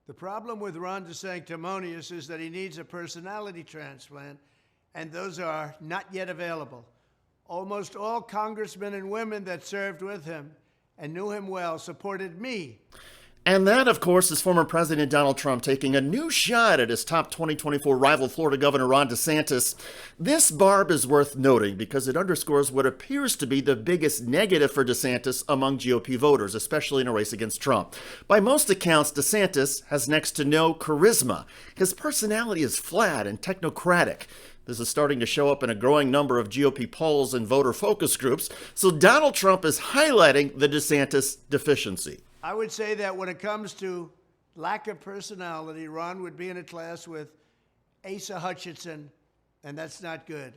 The problem with Ron DeSantis is that he needs a personality transplant, and those are not yet available. Almost all congressmen and women that served with him and knew him well supported me. And that, of course, is former President Donald Trump taking a new shot at his top 2024 rival, Florida Governor Ron DeSantis. This, Barb, is worth noting because it underscores what appears to be the biggest negative for DeSantis among GOP voters, especially in a race against Trump. By most accounts, DeSantis has next to no charisma. His personality is flat and technocratic. This is starting to show up in a growing number of GOP polls and voter focus groups, so Donald Trump is highlighting the DeSantis deficiency. I would say that when it comes to lack of personality, Ron would be in a class with Asa Hutchinson, and that's not good.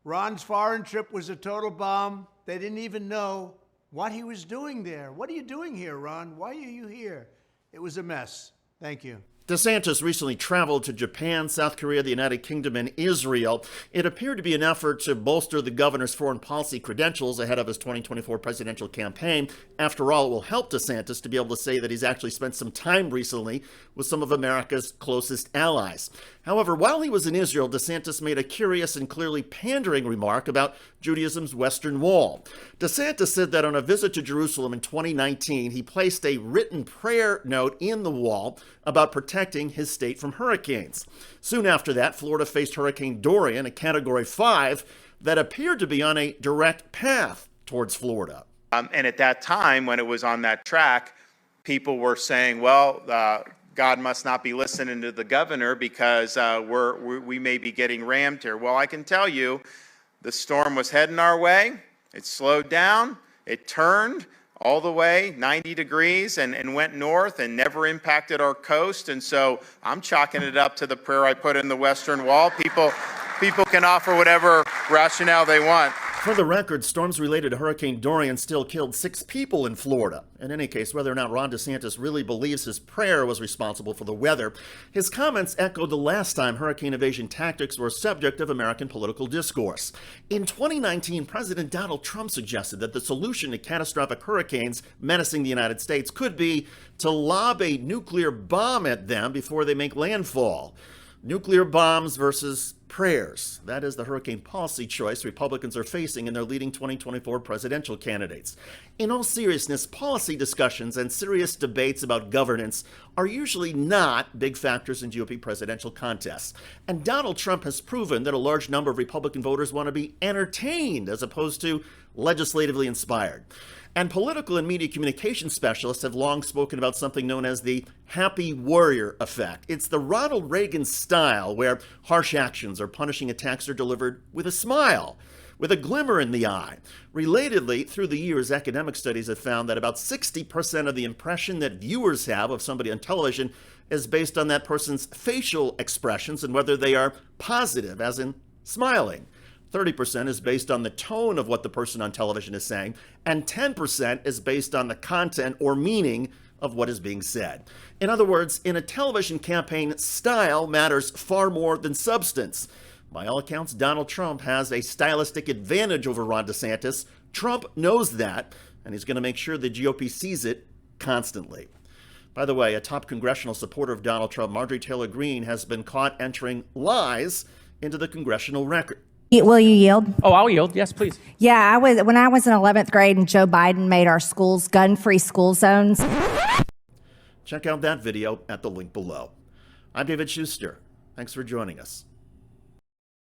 Ron's foreign trip was a total bomb. They didn't even know what he was doing there. What are you doing here, Ron? Why are you here? It was a mess. Thank you. DeSantis recently traveled to Japan, South Korea, the United Kingdom, and Israel. It appeared to be an effort to bolster the governor's foreign policy credentials ahead of his 2024 presidential campaign. After all, it will help DeSantis to be able to say that he's actually spent some time recently with some of America's closest allies. However, while he was in Israel, DeSantis made a curious and clearly pandering remark about Judaism's Western Wall. DeSantis said that on a visit to Jerusalem in 2019, he placed a written prayer note in the wall about protecting his state from hurricanes. Soon after that, Florida faced Hurricane Dorian, a Category 5, that appeared to be on a direct path towards Florida. And at that time, when it was on that track, people were saying, well, God must not be listening to the governor because we may be getting rammed here. Well, I can tell you, the storm was heading our way. It slowed down. It turned all the way 90 degrees and went north and never impacted our coast. And so I'm chalking it up to the prayer I put in the Western Wall. People can offer whatever rationale they want. For the record, storms related to Hurricane Dorian still killed 6 people in Florida. In any case, whether or not Ron DeSantis really believes his prayer was responsible for the weather, his comments echoed the last time hurricane evasion tactics were a subject of American political discourse. In 2019, President Donald Trump suggested that the solution to catastrophic hurricanes menacing the United States could be to lob a nuclear bomb at them before they make landfall. Nuclear bombs versus prayers. That is the hurricane policy choice Republicans are facing in their leading 2024 presidential candidates. In all seriousness, policy discussions and serious debates about governance are usually not big factors in GOP presidential contests. And Donald Trump has proven that a large number of Republican voters want to be entertained as opposed to legislatively inspired. And political and media communication specialists have long spoken about something known as the happy warrior effect. It's the Ronald Reagan style where harsh actions or punishing attacks are delivered with a smile, with a glimmer in the eye. Relatedly, through the years, academic studies have found that about 60% of the impression that viewers have of somebody on television is based on that person's facial expressions and whether they are positive, as in smiling. 30% is based on the tone of what the person on television is saying, and 10% is based on the content or meaning of what is being said. In other words, in a television campaign, style matters far more than substance. By all accounts, Donald Trump has a stylistic advantage over Ron DeSantis. Trump knows that, and he's going to make sure the GOP sees it constantly. By the way, a top congressional supporter of Donald Trump, Marjorie Taylor Greene, has been caught entering lies into the congressional record. Will you yield? Oh, I'll yield. Yes, please. Yeah, when I was in 11th grade and Joe Biden made our schools gun-free school zones. Check out that video at the link below. I'm David Shuster. Thanks for joining us.